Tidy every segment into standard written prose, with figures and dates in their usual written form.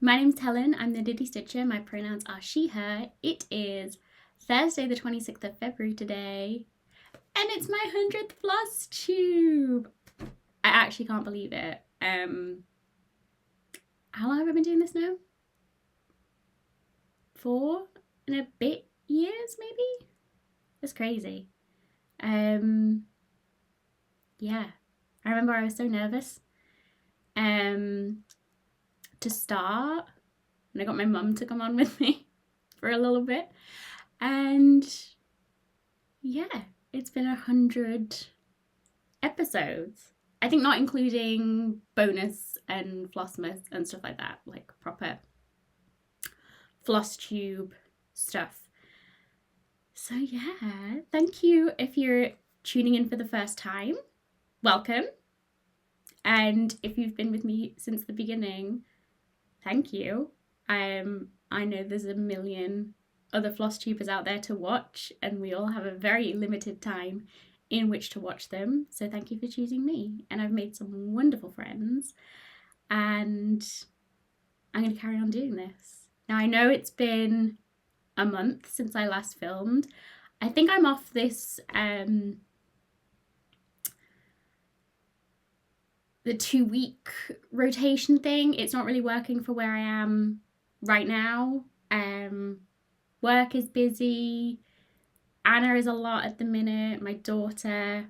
My name's Helen, I'm the Diddy Stitcher, my pronouns are she, her. It is Thursday the 26th of February today, and it's my 100th Flosstube. I actually can't believe it. How long have I been doing this now? 4 and a bit years, maybe? That's crazy. Yeah, I remember I was so nervous to start, and I got my mum to come on with me for a little bit, and yeah, it's been 100 episodes. I think not including bonus and Flossmas and stuff like that, like proper Flosstube stuff. So yeah, thank you if you're tuning in for the first time. Welcome. And if you've been with me since the beginning, thank you. I know there's a million other Flosstubers out there to watch, and we all have a very limited time in which to watch them. So thank you for choosing me. And I've made some wonderful friends, and I'm going to carry on doing this. Now, I know it's been a month since I last filmed. I think I'm off this the 2-week rotation thing. It's not really working for where I am right now. Work is busy. Anna is a lot at the minute, my daughter.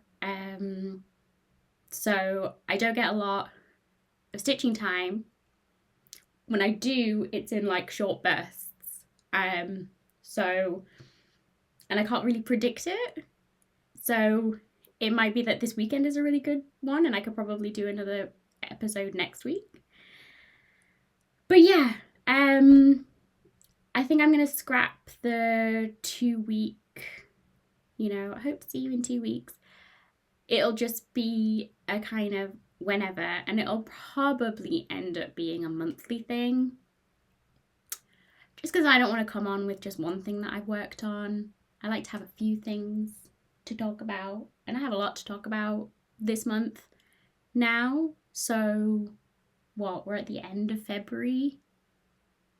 So I don't get a lot of stitching time. When I do, it's in like short bursts. And I can't really predict it. So it might be that this weekend is a really good one, and I could probably do another episode next week. But yeah, I think I'm going to scrap the 2-week, I hope to see you in 2 weeks. It'll just be a kind of whenever, and it'll probably end up being a monthly thing. Just because I don't want to come on with just one thing that I've worked on. I like to have a few things to talk about, and I have a lot to talk about this month now. So we're at the end of February.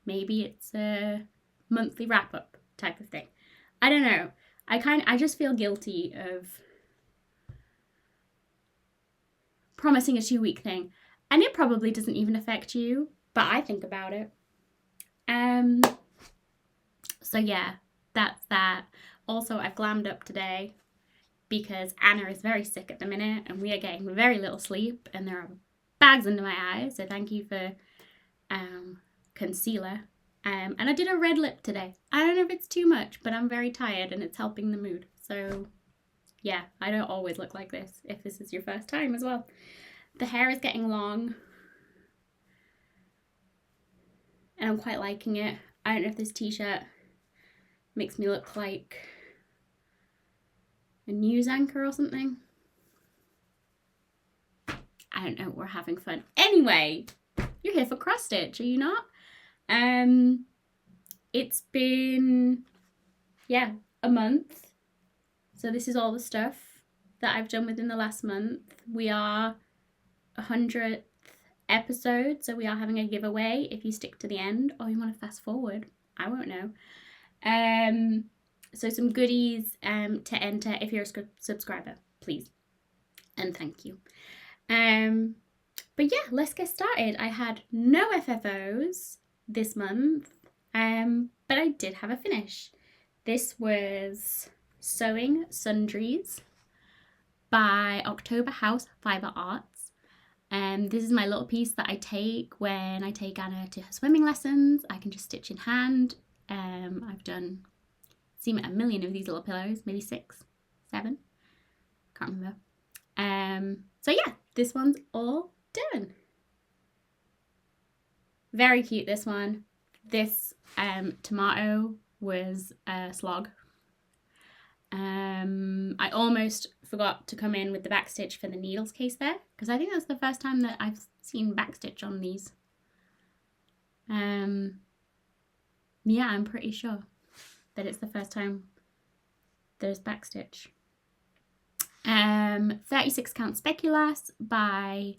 Maybe it's a monthly wrap-up type of thing. I don't know. I just feel guilty of promising a 2-week thing, and it probably doesn't even affect you, but I think about it. So yeah, that's that. Also, I've glammed up today because Anna is very sick at the minute, and we are getting very little sleep, and there are bags under my eyes, so thank you for concealer. And I did a red lip today. I don't know if it's too much, but I'm very tired and it's helping the mood. So yeah, I don't always look like this if this is your first time as well. The hair is getting long, and I'm quite liking it. I don't know if this t-shirt makes me look like a news anchor or something. I don't know, we're having fun. Anyway, you're here for cross stitch, are you not? It's been, a month. So this is all the stuff that I've done within the last month. We are 100th episode, so we are having a giveaway if you stick to the end, or you want to fast forward. I won't know. So some goodies to enter if you're a subscriber, please. And thank you. But yeah, let's get started. I had no FFOs this month, but I did have a finish. This was Sewing Sundries by October House Fibre Arts. This is my little piece that I take when I take Anna to her swimming lessons. I can just stitch in hand. I've seen a million of these little pillows, maybe 6, 7, can't remember. So yeah, this one's all done. Very cute, this one. This tomato was a slog. I almost forgot to come in with the backstitch for the needles case there, because I think that's the first time that I've seen backstitch on these. Yeah, I'm pretty sure that it's the first time there's backstitch. 36 count speculas by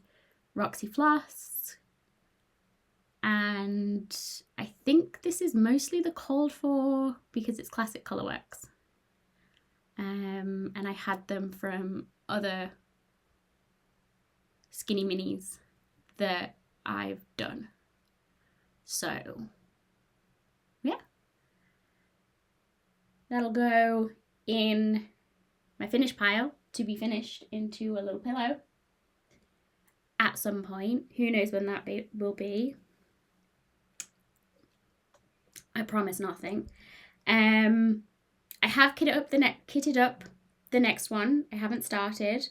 Roxy Floss. and I think this is mostly the called for because it's classic Colourworks. And I had them from other skinny minis that I've done. So yeah, that'll go in my finished pile to be finished into a little pillow at some point. Who knows when that will be. I promise nothing. I have kitted up the next one. I haven't started.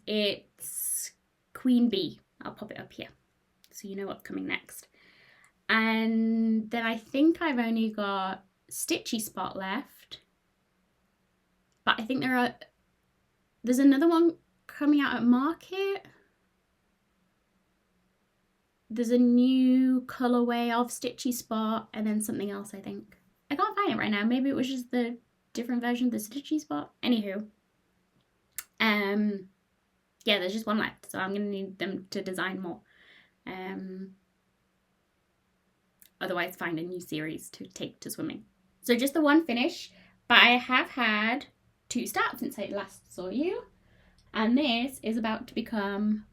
It's Queen Bee. I'll pop it up here so you know what's coming next. And then I think I've only got Stitchy Spot left. But I think there's another one coming out at Market. There's a new colourway of Stitchy Spot and then something else, I think. I can't find it right now. Maybe it was just the different version of the Stitchy Spot. Anywho. Yeah, there's just one left, so I'm going to need them to design more. Otherwise, find a new series to take to swimming. So just the one finish, but I have had 2 starts since I last saw you. And this is about to become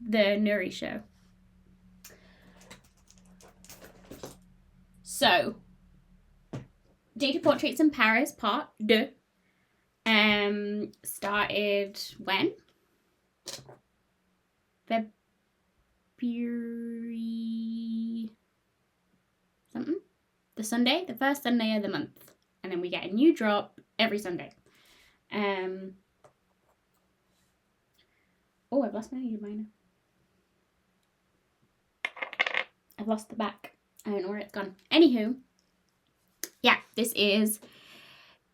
the Nuri show. So, Data Portraits in Paris, part 2. Started when? February something? The Sunday? The first Sunday of the month. And then we get a new drop every Sunday. Oh, I've lost my liner. I've lost the back. I don't know where it's gone. Anywho, yeah, this is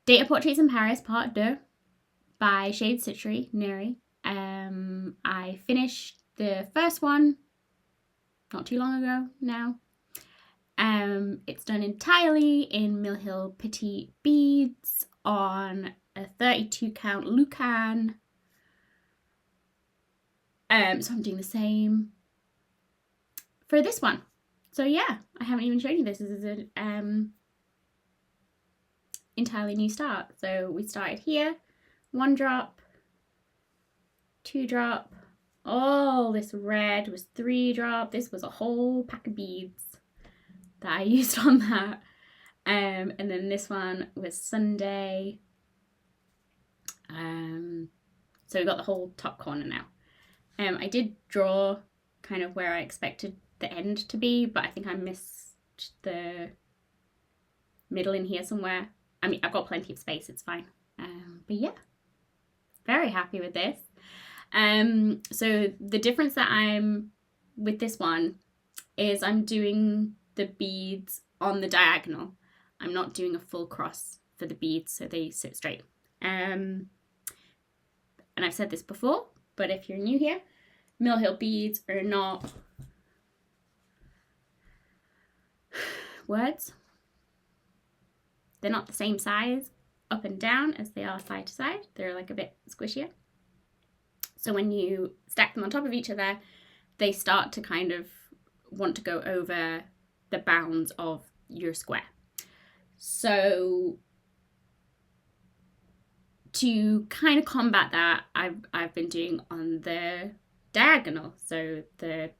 Data Portraits in Paris, part 2 by Shade Citry, Nuri. I finished the first one not too long ago now. It's done entirely in Mill Hill Petite beads on a 32 count Lucan. So I'm doing the same for this one. So yeah, I haven't even shown you this. This is an entirely new start. So we started here, 1 drop, 2 drop. Oh, this red was 3 drop. This was a whole pack of beads that I used on that. And then this one was Sunday. So we got the whole top corner now. I did draw kind of where I expected the end to be, but I think I missed the middle in here somewhere. I mean, I've got plenty of space, it's fine. But yeah, very happy with this. So the difference that I'm with this one is I'm doing the beads on the diagonal. I'm not doing a full cross for the beads so they sit straight. And I've said this before, but if you're new here, Mill Hill beads are not words. They're not the same size up and down as they are side to side. They're like a bit squishier. So when you stack them on top of each other, they start to kind of want to go over the bounds of your square. So to kind of combat that, I've been doing on the diagonal. So the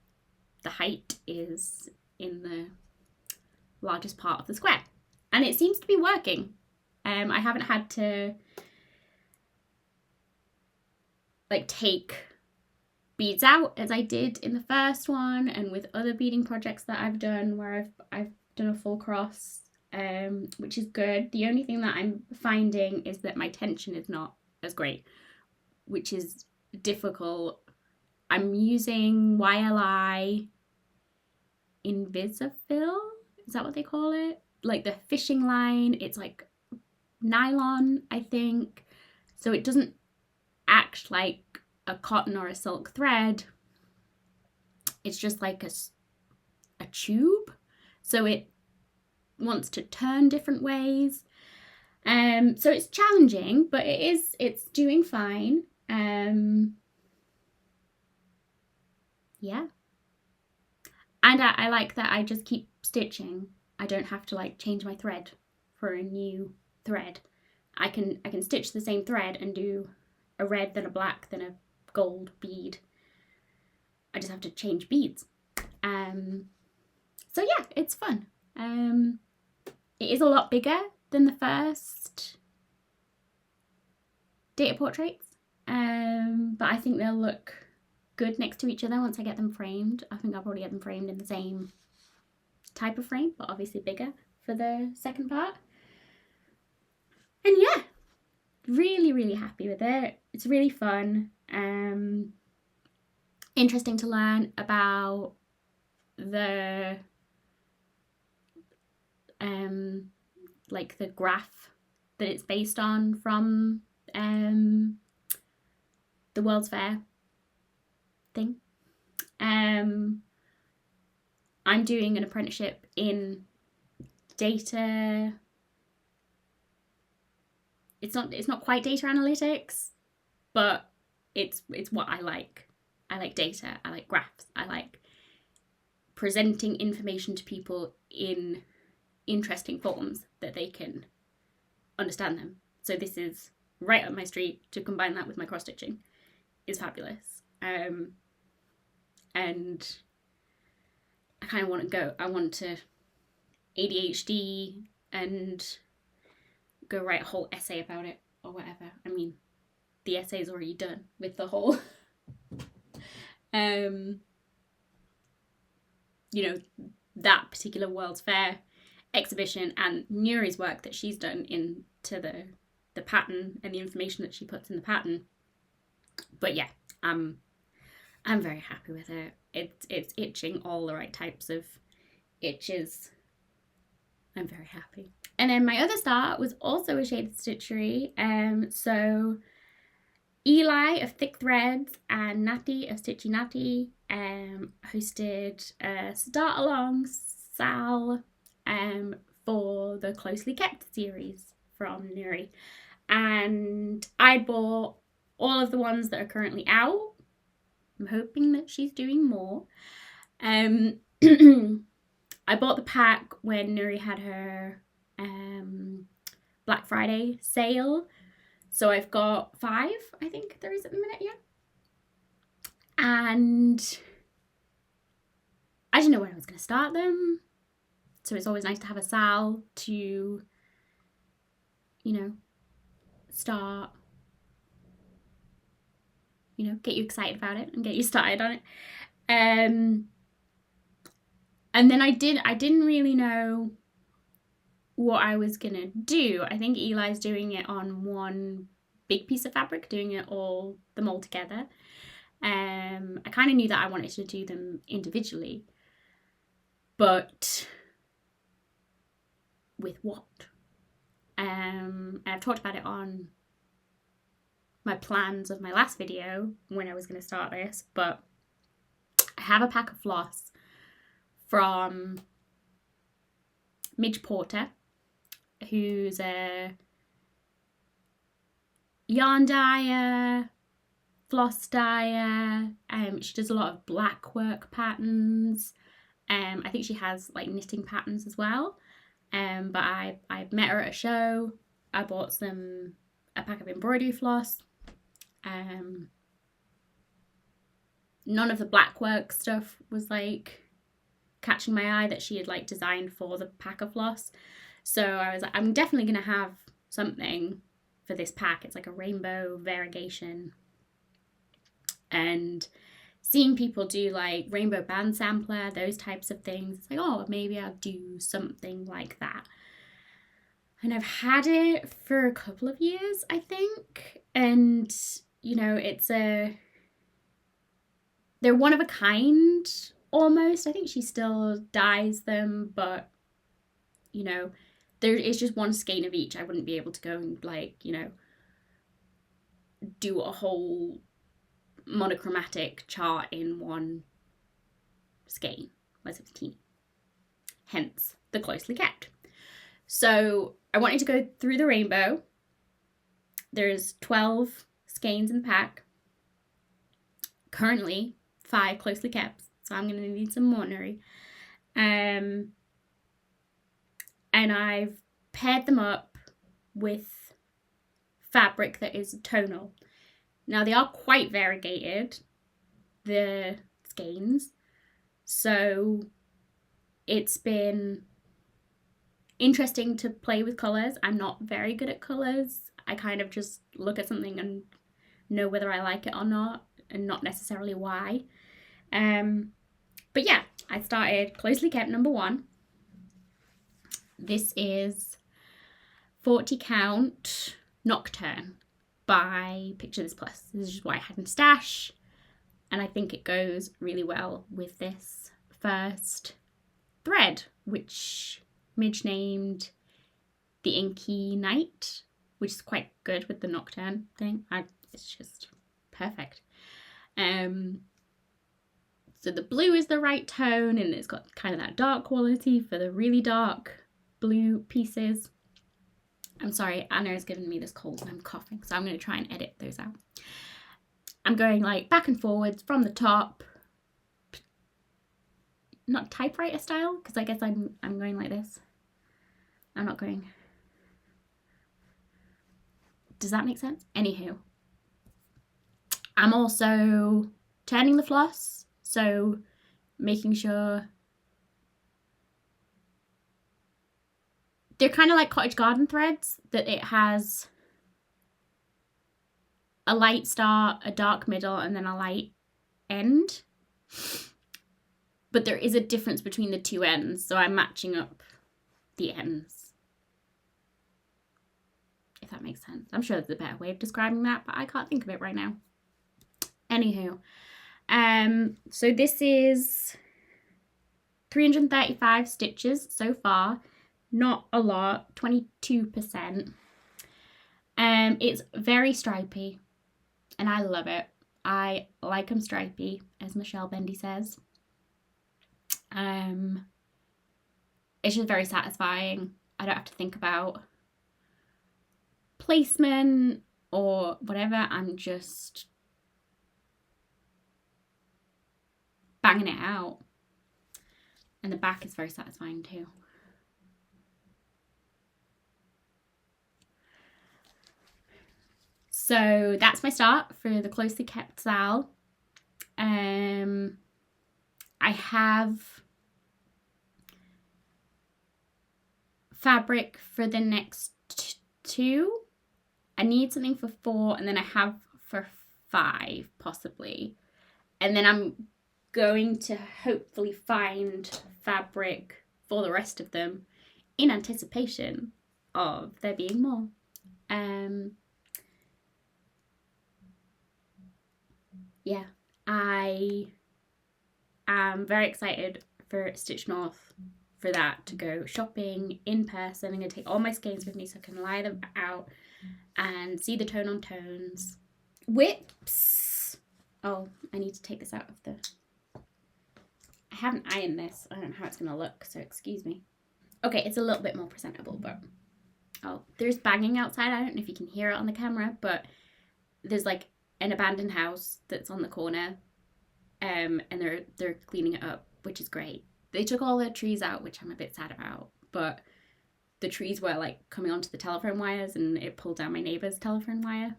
height is in the largest part of the square. And it seems to be working. I haven't had to like take beads out as I did in the first one and with other beading projects that I've done where I've done a full cross, which is good. The only thing that I'm finding is that my tension is not as great, which is difficult. I'm using YLI Invisifil, is that what they call it? Like the fishing line, it's like nylon, I think. So it doesn't act like a cotton or a silk thread. It's just like a tube. So it wants to turn different ways. So it's challenging, but it's doing fine. Yeah. And I like that I just keep stitching. I don't have to like change my thread for a new thread. I can stitch the same thread and do a red, then a black, then a gold bead. I just have to change beads. So yeah, it's fun. It is a lot bigger than the first data portraits, but I think they'll look good next to each other once I get them framed. I think I'll probably get them framed in the same type of frame, but obviously bigger for the second part. And yeah, really, really happy with it. It's really fun. Interesting to learn about the like the graph that it's based on from the World's Fair thing. I'm doing an apprenticeship in data. It's not quite data analytics, but it's what I like. I like data, I like graphs, I like presenting information to people in interesting forms that they can understand them. So this is right up my street. To combine that with my cross stitching is fabulous. And I kind of want to ADHD and go write a whole essay about it or whatever. I mean, the essay's already done with the whole that particular World's Fair exhibition and Nuri's work that she's done into the pattern and the information that she puts in the pattern. But yeah, I'm very happy with it. It's itching all the right types of itches. I'm very happy. And then my other start was also a shaded stitchery. So Eli of Thick Threads and Natty of Stitchy Natty hosted a start along Sal for the Closely Kept series from Nuri. And I bought all of the ones that are currently out. I'm hoping that she's doing more. I bought the pack when Nuri had her Black Friday sale. So I've got 5, I think there is at the minute, yeah. And I didn't know where I was going to start them. So it's always nice to have a Sal to, start, get you excited about it and get you started on it. And then I didn't really know what I was going to do. I think Eli's doing it on one big piece of fabric, doing them all together. I kind of knew that I wanted to do them individually, but with what? And I've talked about it on my plans of my last video when I was going to start this, but I have a pack of floss from Midge Porter, who's a yarn dyer, floss dyer. She does a lot of black work patterns. I think she has like knitting patterns as well. But I met her at a show. I bought a pack of embroidery floss. None of the black work stuff was like catching my eye that she had like designed for the pack of floss. So I was like, I'm definitely gonna have something for this pack. It's like a rainbow variegation. And seeing people do like rainbow band sampler, those types of things, it's like, oh, maybe I'll do something like that. And I've had it for a couple of years, I think. And, they're one of a kind almost. I think she still dyes them, but, there is just one skein of each. I wouldn't be able to go and do a whole monochromatic chart in one skein, unless it was teeny. Hence the Closely Kept. So I wanted to go through the rainbow. There's 12 skeins in the pack. Currently 5 Closely Kept. so I'm going to need some more nuri. And I've paired them up with fabric that is tonal. Now they are quite variegated, the skeins, so it's been interesting to play with colours. I'm not very good at colours. I kind of just look at something and know whether I like it or not, and not necessarily why. But yeah, I started Closely Kept number 1. This is 40 Count Nocturne by Picture This Plus. This is just what I had in stash, and I think it goes really well with this first thread, which Midge named The Inky Night, which is quite good with the Nocturne thing. It's just perfect. So the blue is the right tone, and it's got kind of that dark quality for the really dark blue pieces. I'm sorry, Anna has given me this cold and I'm coughing, so I'm going to try and edit those out. I'm going like back and forwards from the top, not typewriter style, because I guess I'm going like this. I'm not going. Does that make sense? Anywho, I'm also turning the floss, so making sure they're kind of like cottage garden threads, that it has a light start, a dark middle, and then a light end. But there is a difference between the two ends, so I'm matching up the ends, if that makes sense. I'm sure there's a better way of describing that, but I can't think of it right now. Anywho, so this is 335 stitches so far. Not a lot, 22%. It's very stripy, and I love it. I like them stripy, as Michelle Bendy says. It's just very satisfying. I don't have to think about placement or whatever. I'm just banging it out. And the back is very satisfying too. So that's my start for the Closely Kept Sal. I have fabric for the next 2. I need something for 4, and then I have for 5 possibly. And then I'm going to hopefully find fabric for the rest of them in anticipation of there being more. Yeah, I am very excited for Stitch North, for that to go shopping in person. I'm going to take all my skeins with me so I can lie them out and see the tone on tones. Whips. Oh, I need to take this out of the... I haven't ironed this. I don't know how it's going to look, so excuse me. Okay, it's a little bit more presentable, but... Oh, there's banging outside. I don't know if you can hear it on the camera, but there's like an abandoned house that's on the corner, and they're cleaning it up, which is great. They took all the trees out, which I'm a bit sad about, but the trees were like coming onto the telephone wires, and it pulled down my neighbour's telephone wire.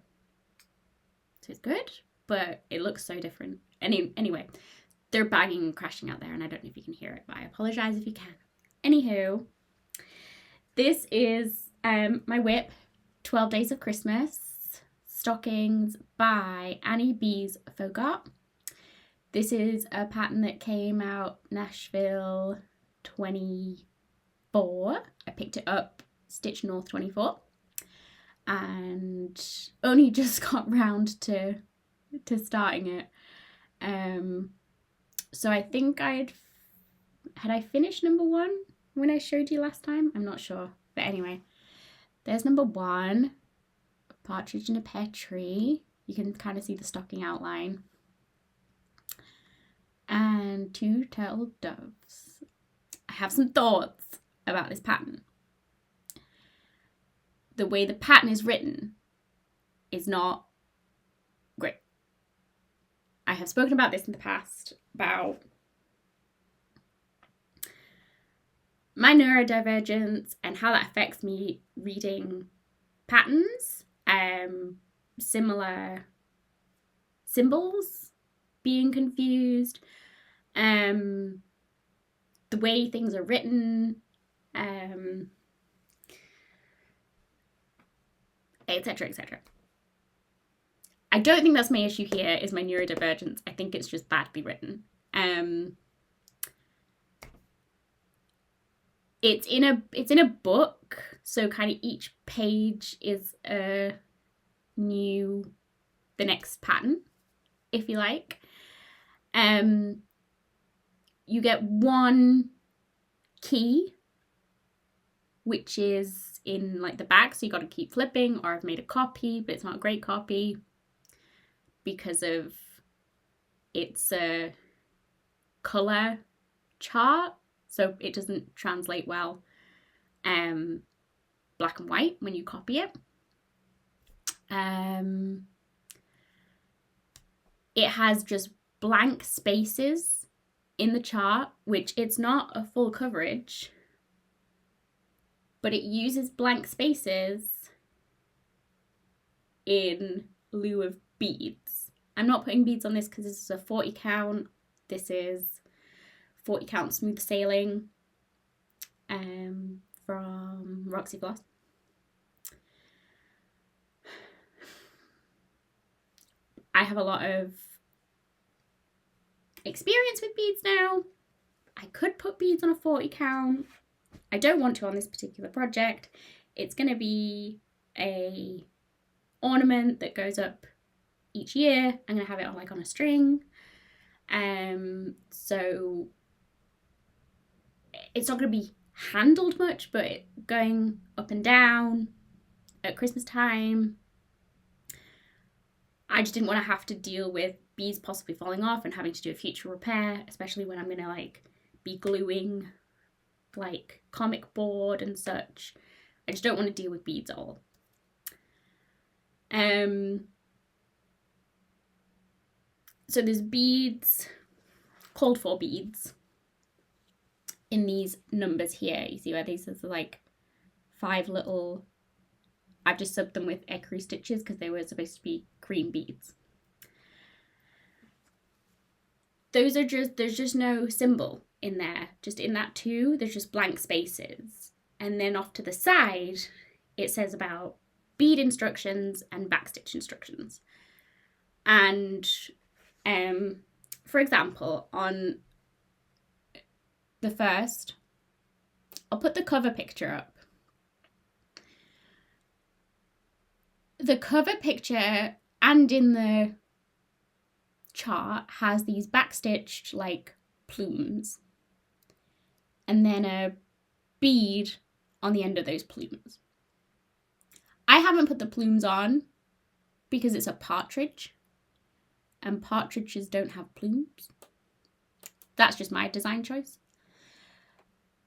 So it's good, but it looks so different. Anyway, they're banging and crashing out there, and I don't know if you can hear it, but I apologise if you can. Anywho, this is my whip, 12 Days of Christmas stockings by Annie B's Fogart. This is a pattern that came out Nashville 24. I picked it up Stitch North 24 and only just got round to starting it. So I think I finished number 1 when I showed you last time? I'm not sure. But anyway, there's number 1. Partridge in a Pear Tree. You can kind of see the stocking outline. And 2 turtle doves. I have some thoughts about this pattern. The way the pattern is written is not great. I have spoken about this in the past, about my neurodivergence and how that affects me reading patterns, similar symbols being confused, the way things are written, etc., etc. I don't think that's my issue here, is my neurodivergence. I think it's just badly written. It's in a book, so kind of each page is the next pattern, if you like. You get one key, which is in like the back, so you got to keep flipping. Or I've made a copy, but it's not a great copy because of it's a color chart, so it doesn't translate well black and white when you copy it. It has just blank spaces in the chart, which it's not a full coverage, but it uses blank spaces in lieu of beads. I'm not putting beads on this because this is a 40 count. This is 40 count smooth sailing from Roxy Floss. I have a lot of experience with beads now. I could put beads on a 40 count. I don't want to on this particular project. It's going to be a ornament that goes up each year. I'm going to have it on like on a string. So it's not going to be handled much, but going up and down at Christmas time, I just didn't want to have to deal with beads possibly falling off and having to do a future repair, especially when I'm going to like be gluing like comic board and such. I just don't want to deal with beads at all. So there's beads, called for beads, in these numbers here. You see where these are like 5 little, I've just subbed them with ecru stitches because they were supposed to be cream beads. Those are just, there's just no symbol in there. Just in that 2, there's just blank spaces. And then off to the side, it says about bead instructions and backstitch instructions. And for example, on the first, I'll put the cover picture up. The cover picture and in the chart has these backstitched like plumes and then a bead on the end of those plumes. I haven't put the plumes on because it's a partridge and partridges don't have plumes. That's just my design choice.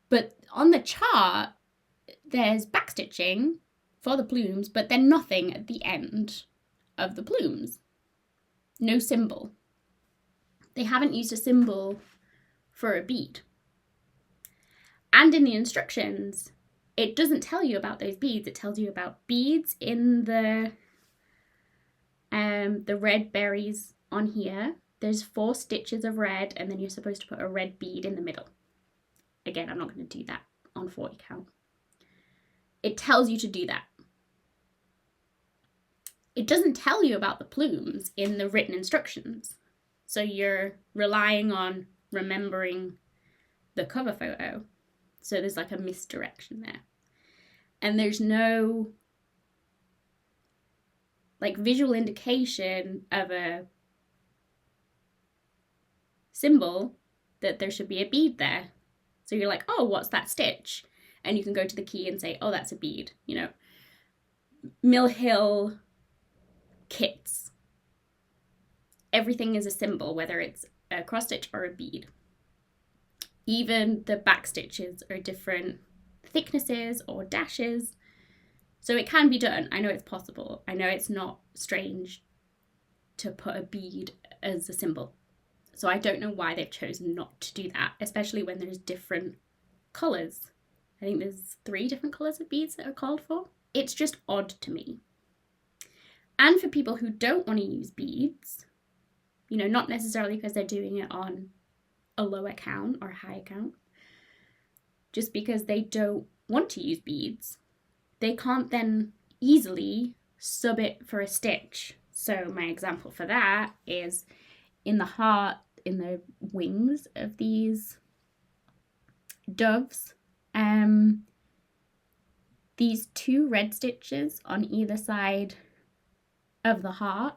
But on the chart, there's backstitching for the plumes, but then nothing at the end of the plumes. No symbol. They haven't used a symbol for a bead. And in the instructions, it doesn't tell you about those beads. It tells you about beads in the red berries on here. There's 4 stitches of red, and then you're supposed to put a red bead in the middle. Again, I'm not going to do that on 40 count. It tells you to do that. It doesn't tell you about the plumes in the written instructions. So you're relying on remembering the cover photo. So there's like a misdirection there. And there's no like visual indication of a symbol that there should be a bead there. So you're like, oh, what's that stitch? And you can go to the key and say, oh, that's a bead. You know, Mill Hill kits. Everything is a symbol, whether it's a cross stitch or a bead. Even the back stitches are different thicknesses or dashes. So it can be done. I know it's possible. I know it's not strange to put a bead as a symbol. So I don't know why they've chosen not to do that, especially when there's different colours I think there's 3 different colours of beads that are called for. It's just odd to me. And for people who don't want to use beads, you know, not necessarily because they're doing it on a low account or a high account, just because they don't want to use beads, they can't then easily sub it for a stitch. So my example for that is in the heart, in the wings of these doves, these 2 red stitches on either side of the heart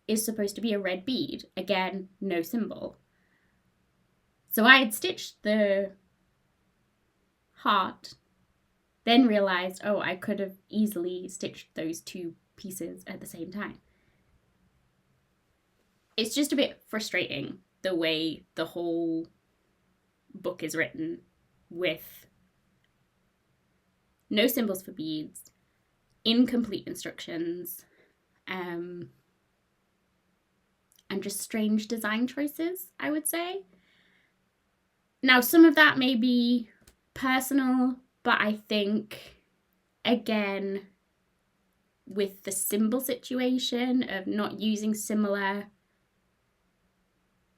is supposed to be a red bead. Again, no symbol. So I had stitched the heart, then realized, oh, I could have easily stitched those 2 pieces at the same time. It's just a bit frustrating the way the whole book is written, with no symbols for beads, incomplete instructions, and just strange design choices, I would say. Now, some of that may be personal, but I think, again, with the symbol situation of not using similar,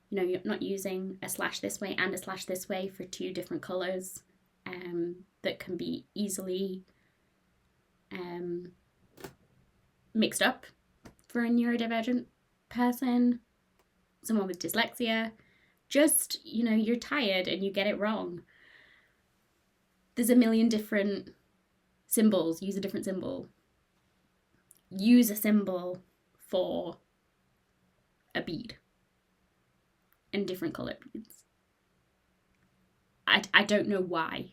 you know, you're not using a slash this way and a slash this way for 2 different colours, that can be easily mixed up for a neurodivergent person, someone with dyslexia. Just, you know, you're tired and you get it wrong. There's a million different symbols. Use a different symbol. Use a symbol for a bead and different colour beads. I don't know why,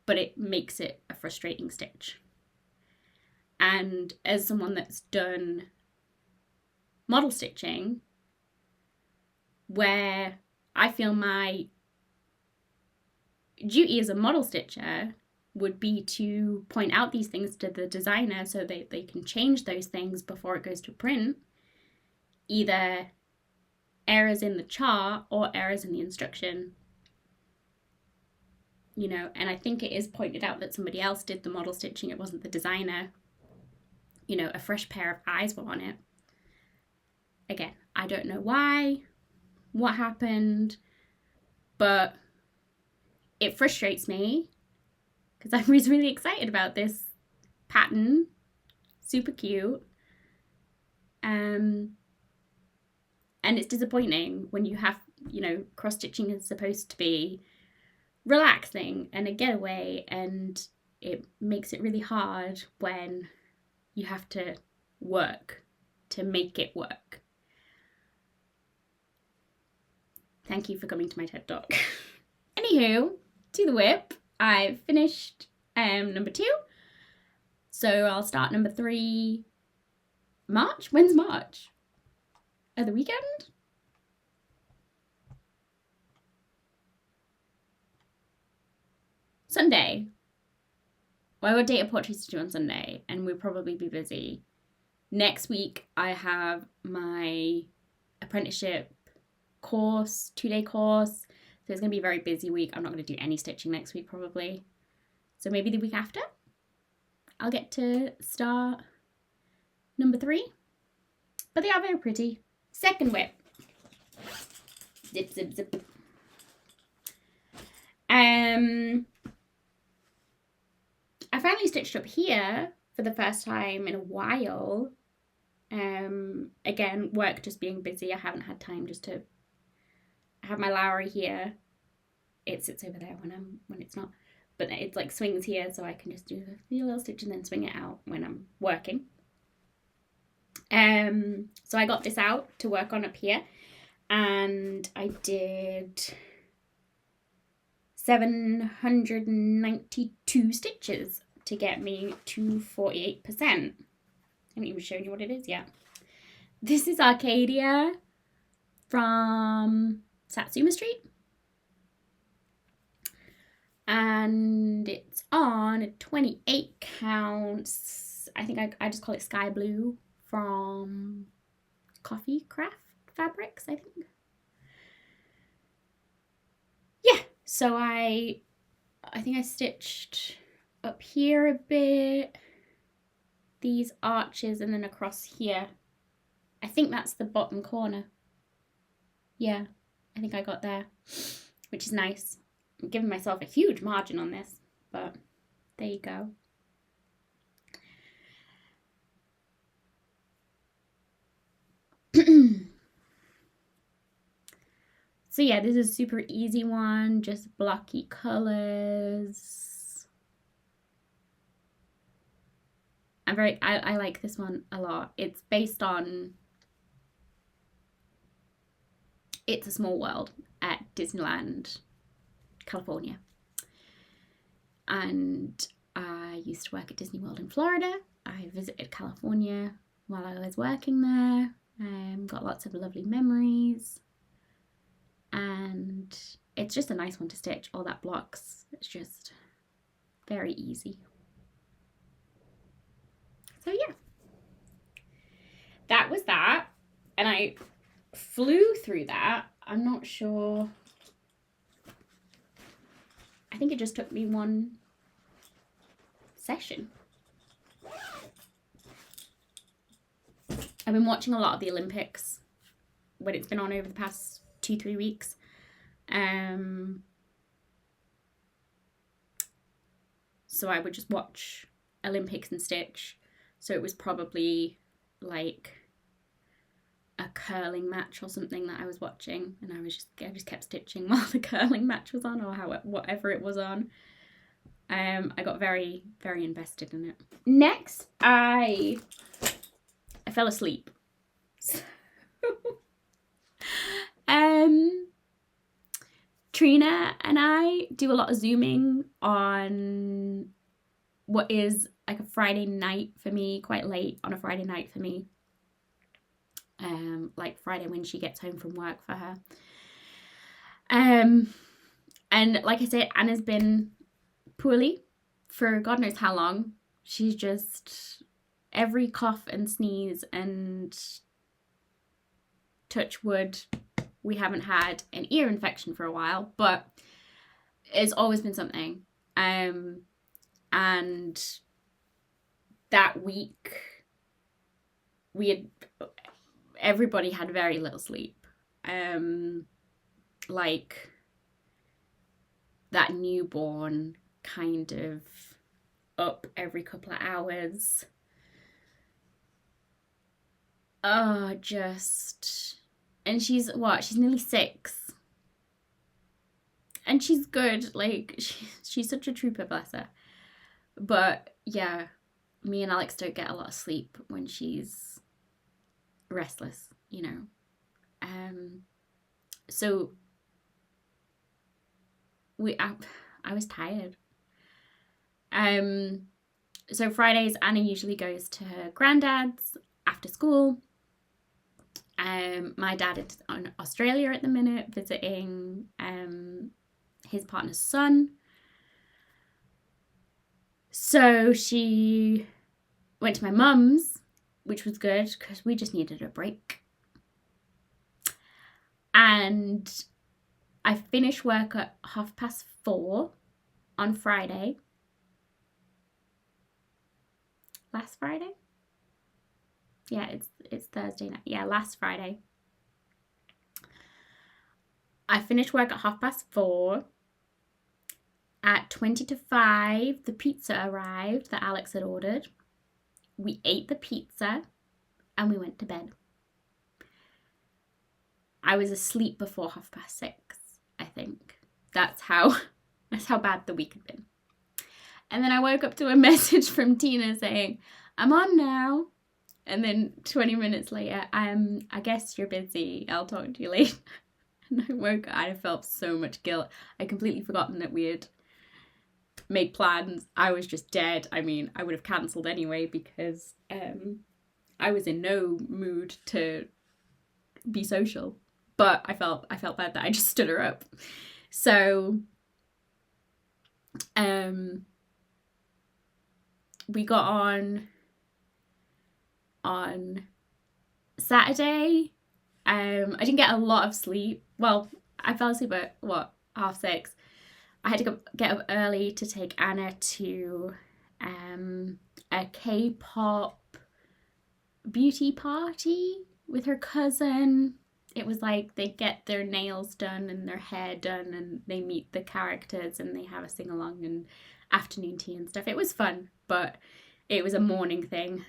but it makes it a frustrating stitch. And as someone that's done model stitching, where I feel my duty as a model stitcher would be to point out these things to the designer so that they can change those things before it goes to print, either errors in the chart or errors in the instruction. You know, and I think it is pointed out that somebody else did the model stitching, it wasn't the designer. You know, a fresh pair of eyes were on it. Again, I don't know why, what happened, but it frustrates me because I was really excited about this pattern, super cute, and it's disappointing when you have, you know, cross stitching is supposed to be relaxing and a getaway, and it makes it really hard when you have to work to make it work. Thank you for coming to my TED Talk. Anywho, to the whip, I've finished number 2. So I'll start number 3 March. When's March? At the weekend? Sunday. Well, I got data portraits to do on Sunday, and we'll probably be busy. Next week, I have my apprenticeship course, 2-day course. So it's going to be a very busy week. I'm not going to do any stitching next week, probably. So maybe the week after, I'll get to start number 3. But they are very pretty. Second whip. Zip, zip, zip. I finally stitched up here for the first time in a while. Again, work just being busy. I haven't had time just to have my Lowry here. It sits over there when it's not, but it's like swings here, so I can just do a little stitch and then swing it out when I'm working. So I got this out to work on up here, and I did 792 stitches to get me to 48%. I haven't even shown you what it is yet. This is Arcadia from Satsuma Street. And it's on 28 counts. I think I just call it sky blue from Coffee Craft Fabrics, I think. Yeah, so I I think I stitched up here a bit, these arches, and then across here. I think that's the bottom corner. Yeah, I think I got there, which is nice. I'm giving myself a huge margin on this, but there you go. So yeah, this is a super easy one, just blocky colors. I like this one a lot. It's based on It's a Small World at Disneyland, California. And I used to work at Disney World in Florida. I visited California while I was working there. Got lots of lovely memories. And it's just a nice one to stitch. All that blocks. It's just very easy. So yeah. That was that. And I flew through that. I'm not sure. I think it just took me one session. I've been watching a lot of the Olympics when it's been on over the past 2-3 weeks. So I would just watch Olympics and stitch. So it was probably like a curling match or something that I was watching, and I just kept stitching while the curling match was on, or whatever it was on. I got very, very invested in it. Next, I fell asleep. So, Trina and I do a lot of Zooming on what is like a Friday night for me, quite late on a Friday night for me. Like Friday when she gets home from work for her. And like I said, Anna's been poorly for God knows how long. She's just, every cough and sneeze and touch wood, we haven't had an ear infection for a while, but it's always been something. And that week everybody had very little sleep. Like that newborn kind of up every couple of hours. And she's nearly 6. And she's good, like she's such a trooper, bless her. But yeah, me and Alex don't get a lot of sleep when she's restless, you know. So I was tired. So Fridays Anna usually goes to her granddad's after school. My dad is in Australia at the minute visiting his partner's son. So she went to my mum's, which was good because we just needed a break. And I finished work at 4:30 on Friday. Last Friday? Yeah, it's Thursday night. Yeah, last Friday. I finished work at 4:30. At 5:20, the pizza arrived that Alex had ordered. We ate the pizza and we went to bed. I was asleep before 6:30, I think. That's how bad the week had been. And then I woke up to a message from Tina saying, I'm on now. And then 20 minutes later, I guess you're busy. I'll talk to you later. And I felt so much guilt. I'd completely forgotten that we had made plans. I was just dead. I mean, I would have cancelled anyway because I was in no mood to be social. But I felt bad that I just stood her up. So we got on Saturday. I didn't get a lot of sleep. Well, I fell asleep at 6:30. I had to get up early to take Anna to a K-pop beauty party with her cousin. It was like they get their nails done and their hair done and they meet the characters and they have a sing-along and afternoon tea and stuff. It was fun, but it was a morning thing,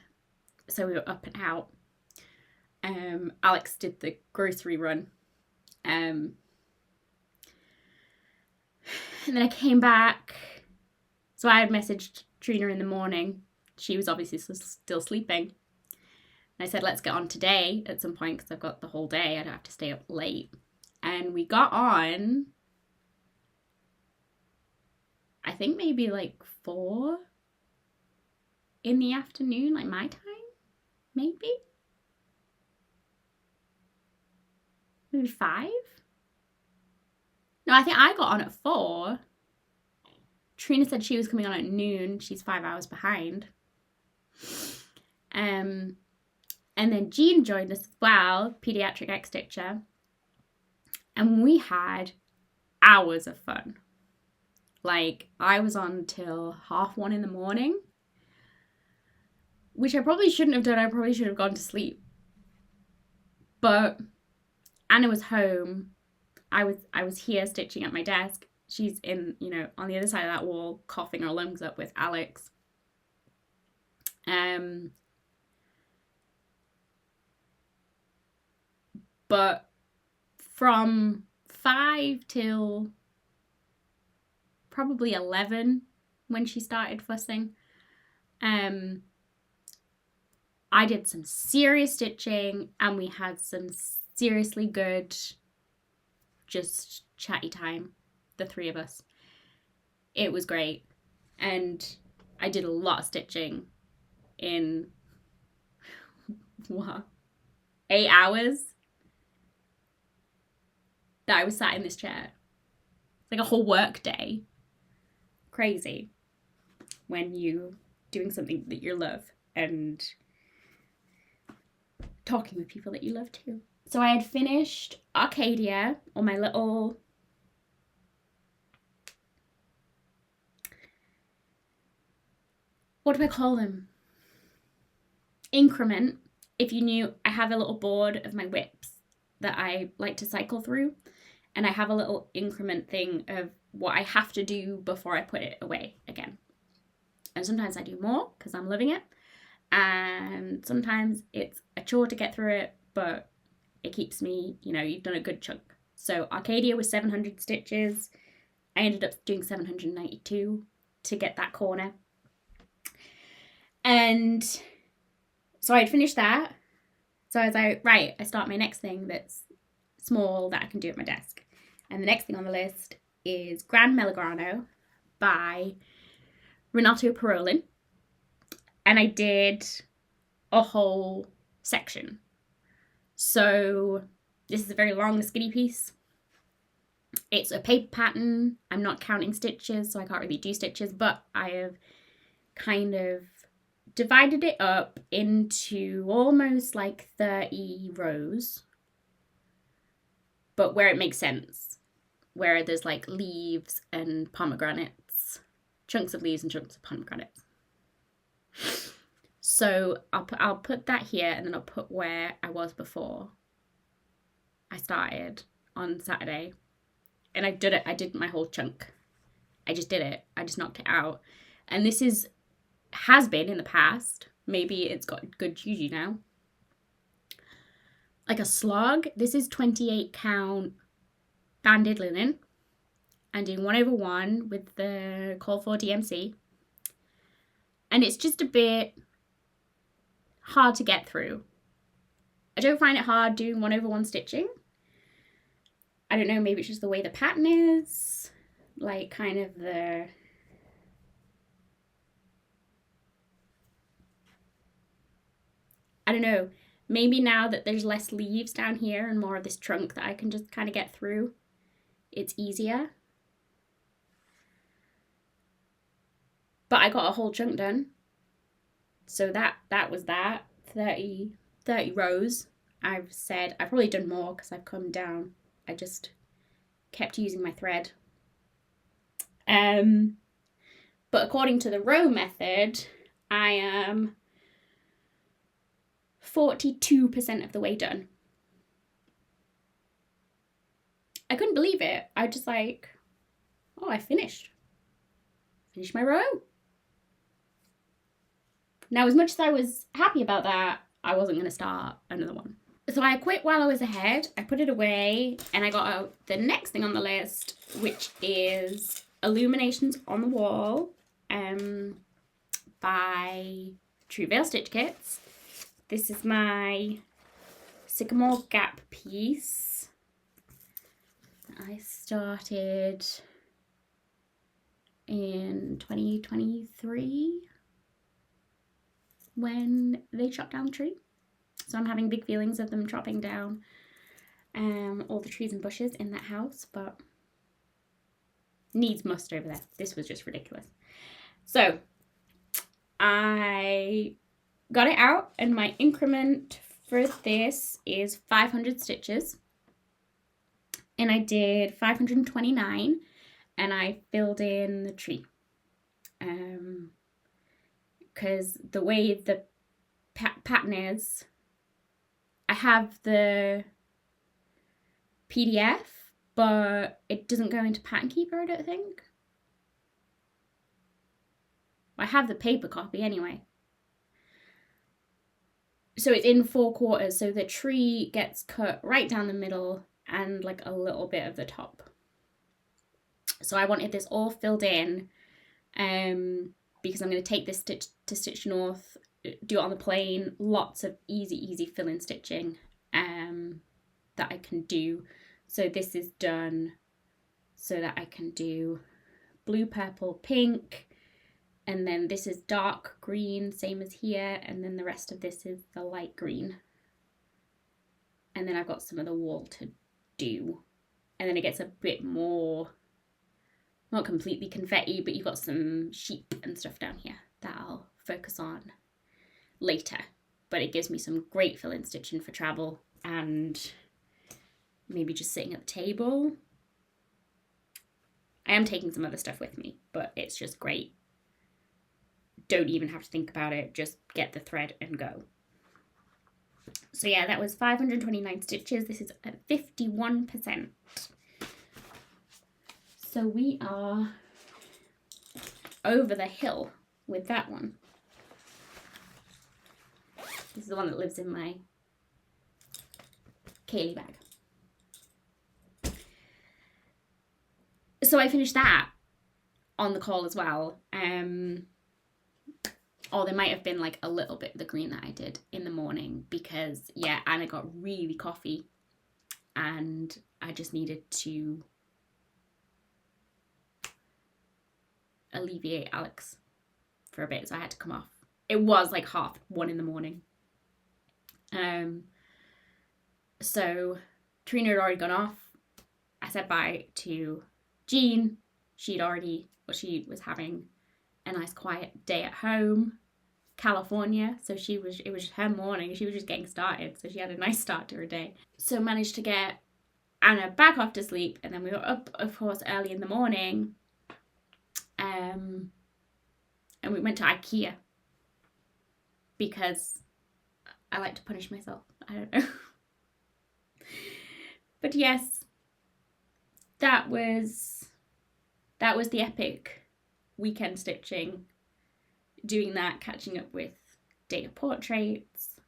so we were up and out. Alex did the grocery run, and then I came back. So I had messaged Trina in the morning. She was obviously still sleeping. And I said, let's get on today at some point because I've got the whole day. I don't have to stay up late. And we got on, I think maybe like 4 in the afternoon, like my time, maybe? Maybe 5? No, I think I got on at 4. Trina said she was coming on at noon. She's 5 hours behind. And then Jean joined us as well, pediatric ex-stitcher. And we had hours of fun. Like, I was on till 1:30 in the morning, which I probably shouldn't have done. I probably should have gone to sleep. But Anna was home. I was here stitching at my desk. She's in, on the other side of that wall, coughing her lungs up with Alex. But from 5 till probably 11 when she started fussing, I did some serious stitching and we had some seriously good, just chatty time, the 3 of us. It was great. And I did a lot of stitching in, 8 hours that I was sat in this chair. Like a whole work day. Crazy when you doing something that you love and talking with people that you love too. So I had finished Arcadia, or my little what do I call them? Increment. If you knew, I have a little board of my whips that I like to cycle through, and I have a little increment thing of what I have to do before I put it away again. And sometimes I do more because I'm loving it, and sometimes it's a chore to get through it, but it keeps me, you've done a good chunk. So Arcadia was 700 stitches. I ended up doing 792 to get that corner. And so I'd finished that. So I was like, right, I start my next thing that's small that I can do at my desk. And the next thing on the list is Gran Melagrano by Renato Parolin. And I did a whole section. So this is a very long, skinny piece. It's a paper pattern. I'm not counting stitches, so I can't really do stitches, but I have kind of divided it up into almost like 30 rows, but where it makes sense, where there's like leaves and pomegranates, chunks of leaves and chunks of pomegranates. So I'll put that here, and then I'll put where I was before I started on Saturday. And I did it. I did my whole chunk. I just did it. I just knocked it out. And this has been in the past. Maybe it's got good juju now. Like a slog. This is 28 count banded linen. I'm doing 1/1 with the call for DMC. And it's just a bit hard to get through. I don't find it hard doing 1/1 stitching. I don't know, maybe it's just the way the pattern is. Like kind of the... I don't know. Maybe now that there's less leaves down here and more of this trunk that I can just kind of get through, it's easier. But I got a whole chunk done. So that was that. 30 rows. I've probably done more because I've come down. I just kept using my thread. But according to the row method, I am 42% of the way done. I couldn't believe it. I just like, oh, I finished my row. Now, as much as I was happy about that, I wasn't going to start another one. So I quit while I was ahead. I put it away and I got out the next thing on the list, which is Illuminations on the Wall by True Veil Stitch Kits. This is my Sycamore Gap piece. I started in 2023 when they chopped down the tree. So I'm having big feelings of them chopping down all the trees and bushes in that house, but needs must over there. This was just ridiculous. So I got it out and my increment for this is 500 stitches. And I did 529 and I filled in the tree. Because the way the pattern is, I have the PDF, but it doesn't go into Pattern Keeper, I don't think. I have the paper copy anyway. So it's in 4 quarters, so the tree gets cut right down the middle and like a little bit of the top. So I wanted this all filled in because I'm going to take this to Stitch North, do it on the plane, lots of easy fill-in stitching that I can do. So this is done so that I can do blue, purple, pink, and then this is dark green, same as here, and then the rest of this is the light green. And then I've got some of the wall to do. And then it gets a bit more, not completely confetti, but you've got some sheep and stuff down here that I'll focus on later. But it gives me some great fill-in stitching for travel and maybe just sitting at the table. I am taking some other stuff with me, but it's just great. Don't even have to think about it, just get the thread and go. So yeah, that was 529 stitches. This is at 51%. So we are over the hill with that one. This is the one that lives in my Kaylee bag. So I finished that on the call as well. Or there might have been like a little bit of the green that I did in the morning because, yeah, Anna got really coffee and I just needed to alleviate Alex for a bit, so I had to come off. It was like 1:30 in the morning. So Trina had already gone off. I said bye to Jean. She was having a nice quiet day at home, California, so it was her morning. She was just getting started, so she had a nice start to her day. So managed to get Anna back off to sleep, and then we were up, of course, early in the morning, and we went to IKEA because I like to punish myself. I don't know. But yes, that was the epic weekend stitching, doing that, catching up with data portraits.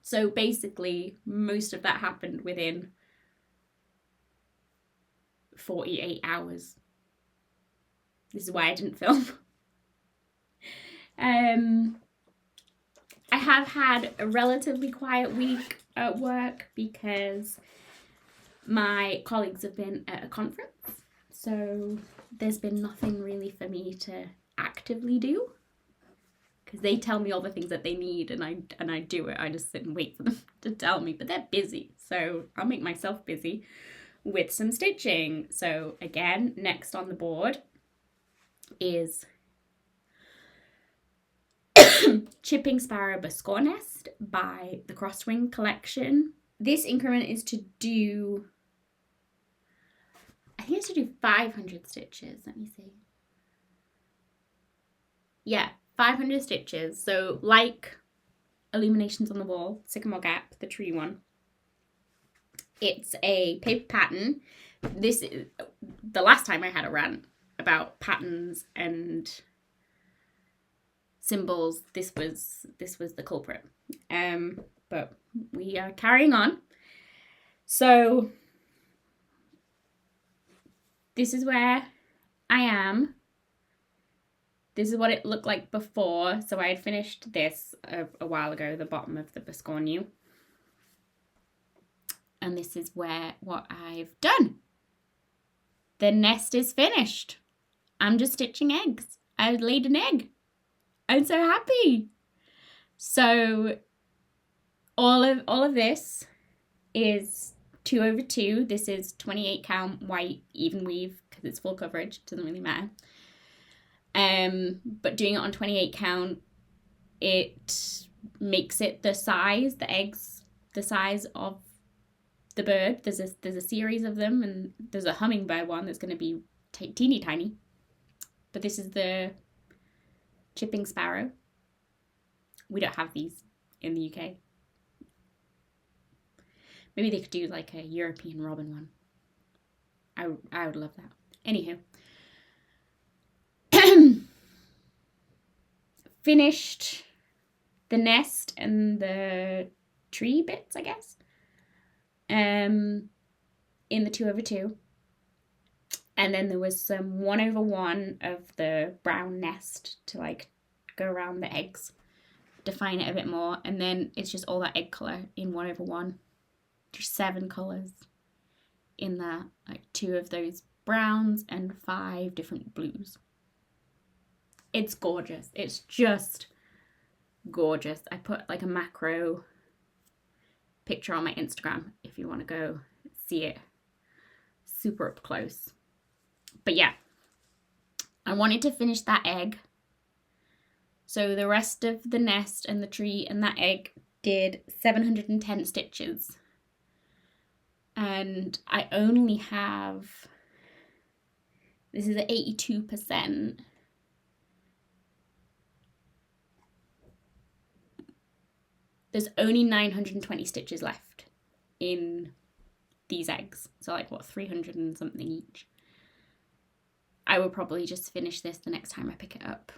So basically most of that happened within 48 hours. This is why I didn't film. I have had a relatively quiet week at work because my colleagues have been at a conference. So there's been nothing really for me to actively do because they tell me all the things that they need and I do it. I just sit and wait for them to tell me, but they're busy. So I'll make myself busy with some stitching. So again, next on the board is Chipping Sparrow Buscore Nest by the Crosswing Collection. This increment is to do, I think it's to do 500 stitches. Let me see. Yeah, 500 stitches. So like Illuminations on the Wall, Sycamore Gap, the tree one. It's a paper pattern. This is the last time I had a rant about patterns and symbols. This was the culprit. But we are carrying on. So this is where I am. This is what it looked like before. So I had finished this a while ago, the bottom of the biscornu. And this is what I've done. The nest is finished. I'm just stitching eggs. I laid an egg. I'm so happy. So all of this is 2/2. This is 28 count white even weave because it's full coverage. Doesn't really matter. But doing it on 28 count, it makes it the size, the eggs, the size of the bird. There's a series of them, and there's a hummingbird one that's going to be teeny tiny. But this is the chipping sparrow. We don't have these in the UK. Maybe they could do like a European robin one. I would love that. Anywho. Finished the nest and the tree bits, I guess. In the 2/2. And then there was some 1/1 of the brown nest to like go around the eggs, define it a bit more. And then it's just all that egg colour in 1/1. There's 7 colours in that, like 2 of those browns and 5 different blues. It's gorgeous. It's just gorgeous. I put like a macro picture on my Instagram if you want to go see it super up close. But yeah, I wanted to finish that egg. So the rest of the nest and the tree and that egg did 710 stitches. And I only have, this is at 82%. There's only 920 stitches left in these eggs. So like what, 300 and something each. I will probably just finish this the next time I pick it up.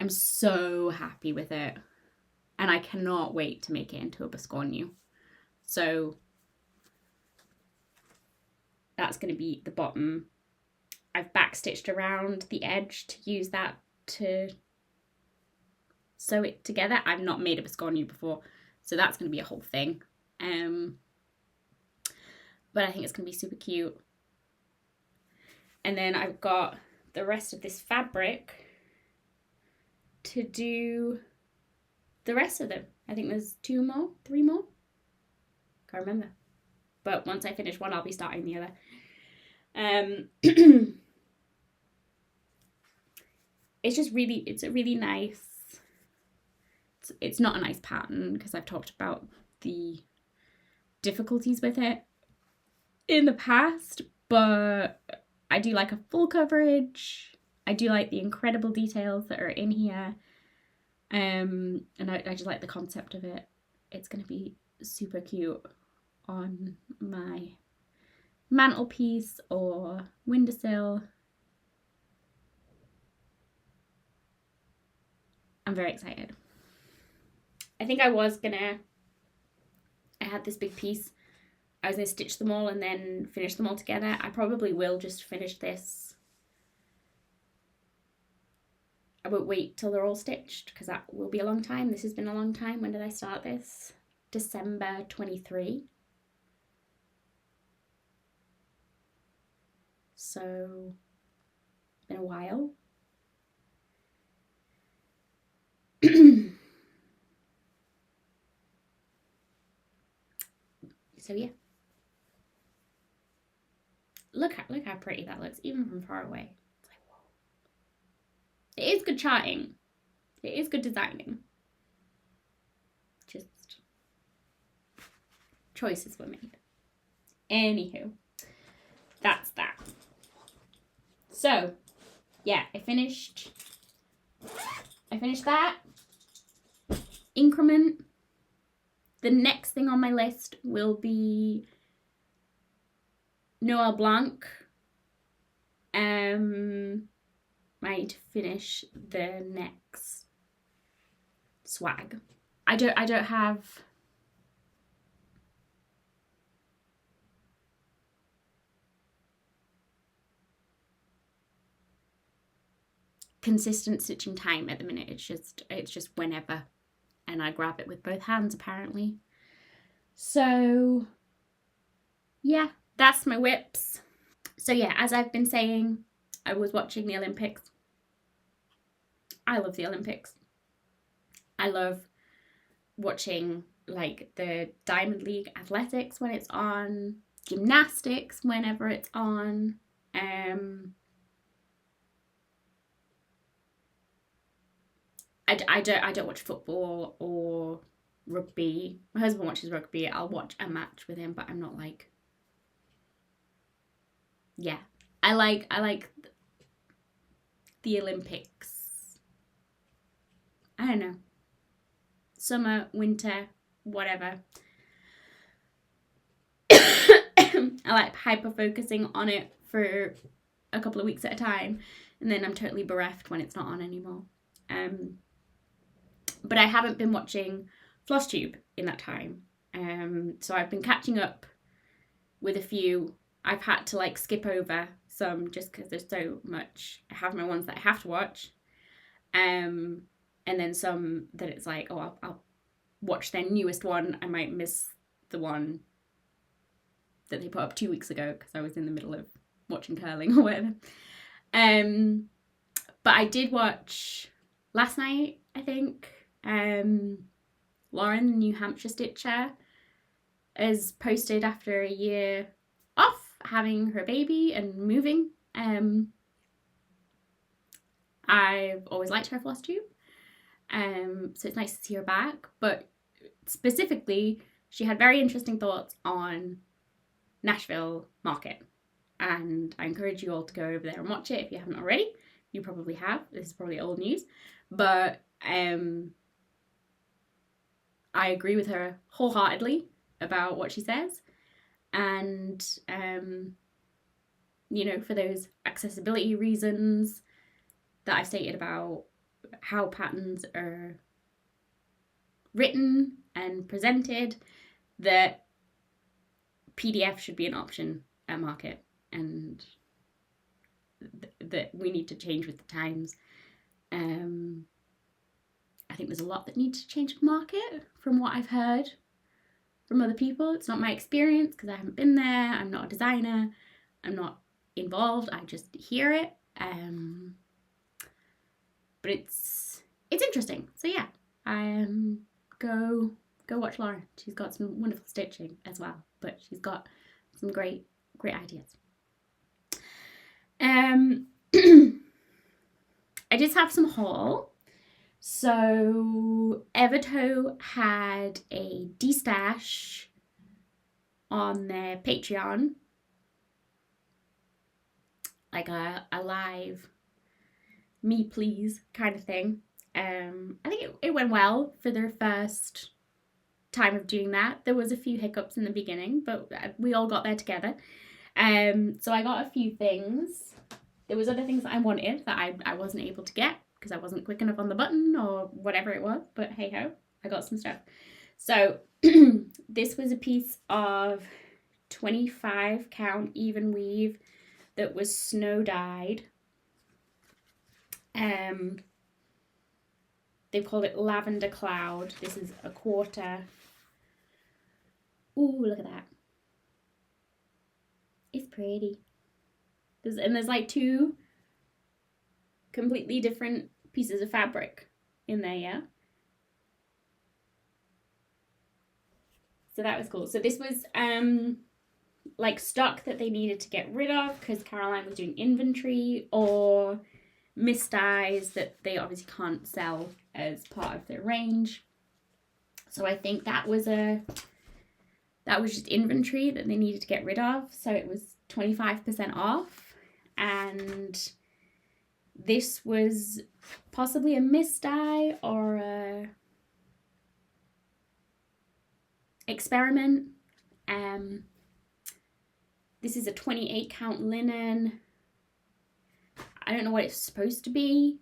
I'm so happy with it. And I cannot wait to make it into a biscornu. So that's going to be the bottom. I've backstitched around the edge to use that to sew it together. I've not made a biscornu before, so that's going to be a whole thing. But I think it's going to be super cute. And then I've got the rest of this fabric to do the rest of them. I think there's 2 more, 3 more. Can't remember. But once I finish one, I'll be starting the other. It's just really, it's a really nice, it's not a nice pattern because I've talked about the difficulties with it in the past, but I do like a full coverage. I do like the incredible details that are in here. And I just like the concept of it. It's going to be super cute on my mantelpiece or windowsill. I'm very excited. I think I had this big piece. I was going to stitch them all and then finish them all together. I probably will just finish this. I won't wait till they're all stitched because that will be a long time. This has been a long time. When did I start this? December 23. So it's been a while. So yeah. Look how pretty that looks, even from far away. It's like, whoa. It is good charting. It is good designing. Just choices were made. Anywho, that's that. So, yeah, I finished that increment. The next thing on my list will be Noel Blanc. Might finish the next swag. I don't have consistent stitching time at the minute. It's just whenever, and I grab it with both hands apparently. So yeah, that's my whips. So yeah, as I've been saying, I was watching the Olympics. I love the Olympics. I love watching like the Diamond League athletics when it's on, gymnastics whenever it's on. I don't watch football or rugby. My husband watches rugby. I'll watch a match with him, but I'm not like, yeah. I like the Olympics. I don't know. Summer, winter, whatever. I like hyper focusing on it for a couple of weeks at a time, and then I'm totally bereft when it's not on anymore. But I haven't been watching Flosstube in that time. So I've been catching up with a few. I've had to like skip over some just because there's so much. I have my ones that I have to watch. And then some that it's like, oh, I'll watch their newest one. I might miss the one that they put up 2 weeks ago because I was in the middle of watching curling or whatever. But I did watch last night, I think. Lauren, the New Hampshire stitcher, is posted after a year off having her baby and moving. I've always liked her Flosstube. So it's nice to see her back. But specifically, she had very interesting thoughts on Nashville Market. And I encourage you all to go over there and watch it if you haven't already. You probably have. This is probably old news. But I agree with her wholeheartedly about what she says. And, for those accessibility reasons that I've stated about how patterns are written and presented, that PDF should be an option at Market, and that we need to change with the times. I think there's a lot that needs to change with Market from what I've heard from other people. It's not my experience because I haven't been there. I'm not a designer. I'm not involved. I just hear it. But it's interesting. So yeah, go watch Laura. She's got some wonderful stitching as well, but she's got some great ideas. I just have some haul. So Everto had a de-stash on their Patreon, like a live me please kind of thing. I think it went well for their first time of doing that. There was a few hiccups in the beginning, but we all got there together. So I got a few things. There was other things that I wanted that I wasn't able to get because I wasn't quick enough on the button or whatever it was, but hey ho, I got some stuff. So this was a piece of 25 count even weave that was snow dyed. They've called it Lavender Cloud. This is a quarter. Ooh, look at that. It's pretty. There's like two completely different pieces of fabric in there, yeah? So that was cool. So this was like stock that they needed to get rid of because Caroline was doing inventory, or misdyes that they obviously can't sell as part of their range. So I think that was a that was just inventory that they needed to get rid of. So it was 25% off. And this was possibly a misdye or a experiment. This is a 28 count linen. I don't know what it's supposed to be.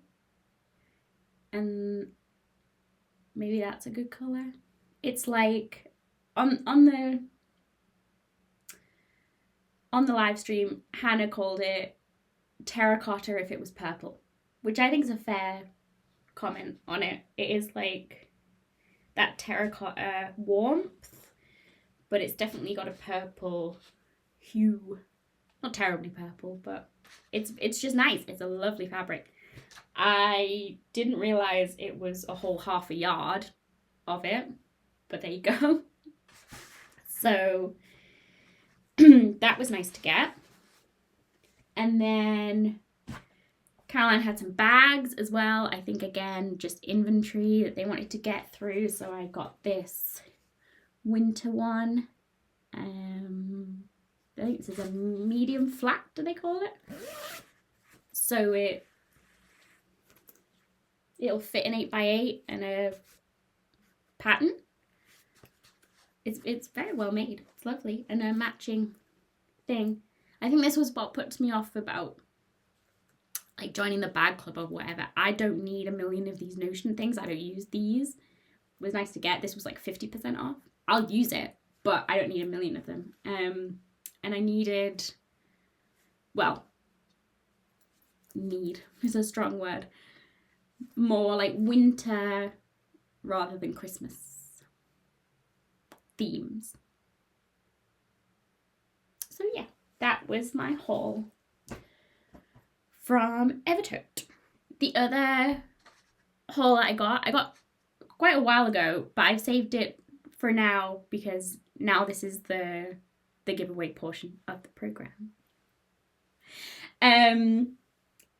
And maybe that's a good colour. It's like on the live stream, Hannah called it terracotta if it was purple, which I think is a fair comment on it. It is like that terracotta warmth, but it's definitely got a purple hue. Not terribly purple, but it's just nice. It's a lovely fabric. I didn't realise it was a whole half a yard of it, but there you go. So that was nice to get. And then Caroline had some bags as well. I think, again, just inventory that they wanted to get through. So I got this winter one. I think this is a medium flat, do they call it? So it'll fit an 8x8 and a pattern. It's very well made. It's lovely. And a matching thing. I think this was what puts me off about like joining the bag club or whatever. I don't need a million of these Notion things. I don't use these. It was nice to get. This was like 50% off. I'll use it, but I don't need a million of them. And I needed, well, need is a strong word. More like winter rather than Christmas themes. So yeah, that was my haul from Evertote. The other haul I got quite a while ago, but I've saved it for now because now this is the giveaway portion of the program.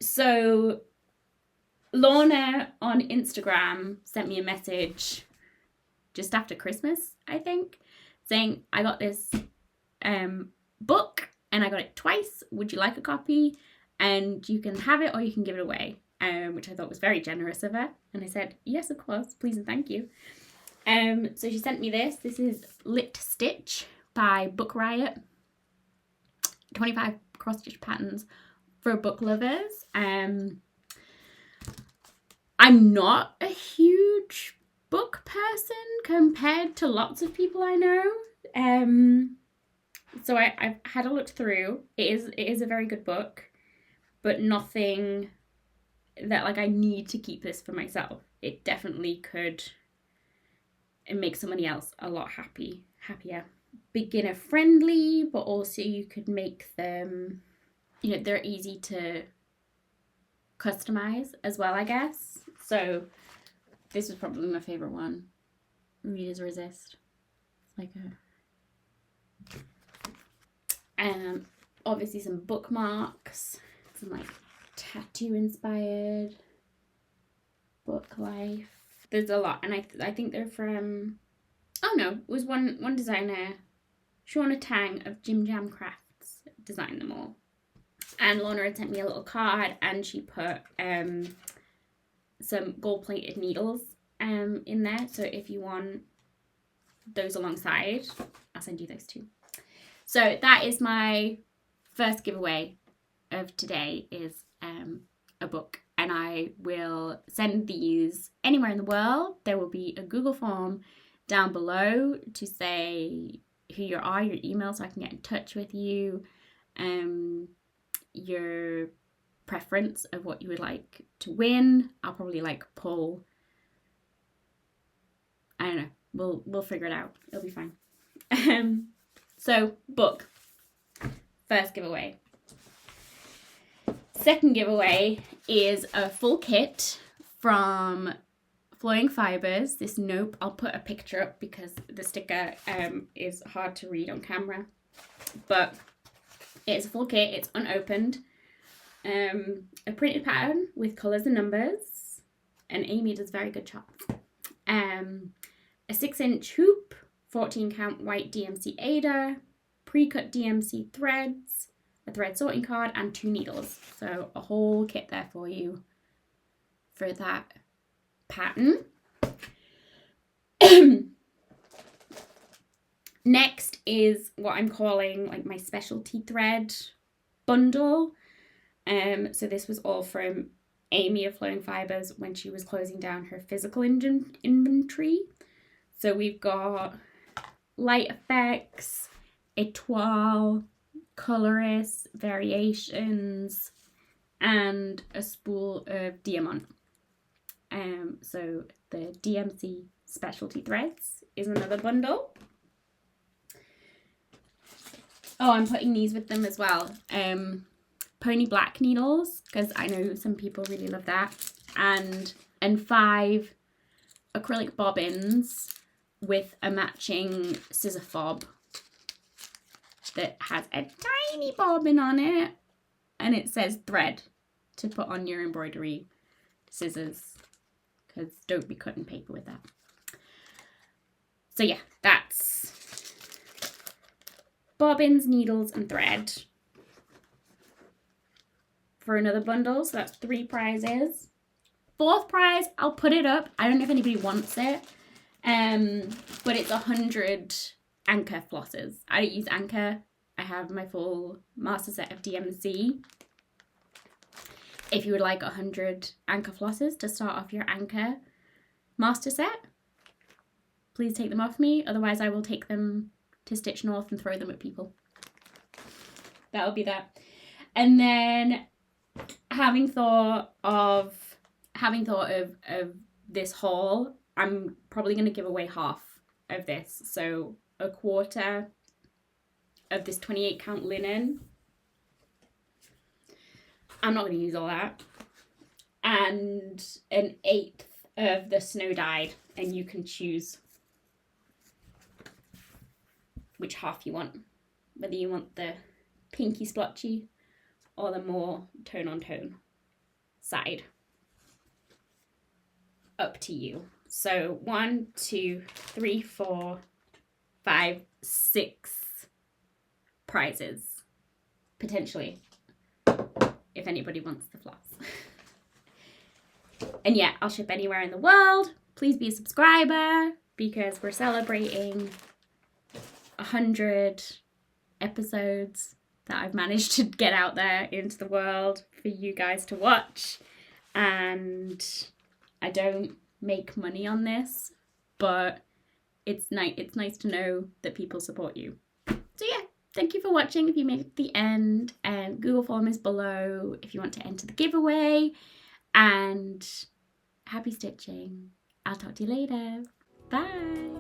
So Lorna on Instagram sent me a message just after Christmas, I think, saying, I got this book and I got it twice. Would you like a copy? And you can have it or you can give it away, which I thought was very generous of her. And I said, yes, of course, please and thank you. So she sent me this. This is Lit Stitch by Book Riot. 25 cross-stitch patterns for book lovers. I'm not a huge book person compared to lots of people I know. So I've had a look through. It is a very good book, but nothing that like I need to keep this for myself. It definitely could make somebody else a lot happier. Beginner friendly, but also you could make them, they're easy to customize as well, I guess. So this was probably my favorite one. Reader's Resist. It's like obviously some bookmarks, some like tattoo inspired book life. There's a lot, and I think they're from, it was one designer, Shauna Tang of Jim Jam Crafts, designed them all. And Lorna had sent me a little card, and she put some gold-plated needles in there. So if you want those alongside, I'll send you those too. So that is my first giveaway of today, is a book. And I will send these anywhere in the world. There will be a Google form down below to say who you are, your email, so I can get in touch with you, your preference of what you would like to win. I'll probably pull, I don't know, we'll figure it out. It'll be fine. So book, first giveaway. Second giveaway is a full kit from Flowing Fibers. This Nope, I'll put a picture up because the sticker is hard to read on camera. But it's a full kit, it's unopened. A printed pattern with colours and numbers. And Amy does very good chops. A 6-inch hoop 14 count white DMC Ada, pre-cut DMC threads, a thread sorting card, and 2 needles. So a whole kit there for you for that pattern. Next is what I'm calling like my specialty thread bundle. So this was all from Amy of Flowing Fibers when she was closing down her physical inventory. So we've got Light Effects, Etoile, Colorist, Variations, and a spool of Diamant. So the DMC Specialty Threads is another bundle. Oh, I'm putting these with them as well. Pony black needles, because I know some people really love that. And 5 acrylic bobbins with a matching scissor fob that has a tiny bobbin on it. And it says thread to put on your embroidery scissors, because don't be cutting paper with that. So yeah, that's bobbins, needles, and thread for another bundle. So that's 3 prizes. 4th prize, I'll put it up. I don't know if anybody wants it, but it's 100 Anchor flosses. I don't use Anchor. I have my full master set of DMC. If you would like 100 Anchor flosses to start off your Anchor master set, please take them off me. Otherwise, I will take them to Stitch North and throw them at people. That'll be that. And then having thought of this haul, I'm probably going to give away half of this. So a quarter of this 28 count linen. I'm not going to use all that. And an 1/8 of the snow dyed, and you can choose which half you want, whether you want the pinky splotchy or the more tone on tone side. Up to you. So 1, 2, 3, 4, 5, 6 prizes potentially, if anybody wants the floss. And yeah, I'll ship anywhere in the world. Please be a subscriber, because we're celebrating 100 episodes that I've managed to get out there into the world for you guys to watch. And I don't make money on this, but it's nice to know that people support you. So yeah, thank you for watching if you made it to the end, and Google form is below if you want to enter the giveaway. And happy stitching. I'll talk to you later. Bye.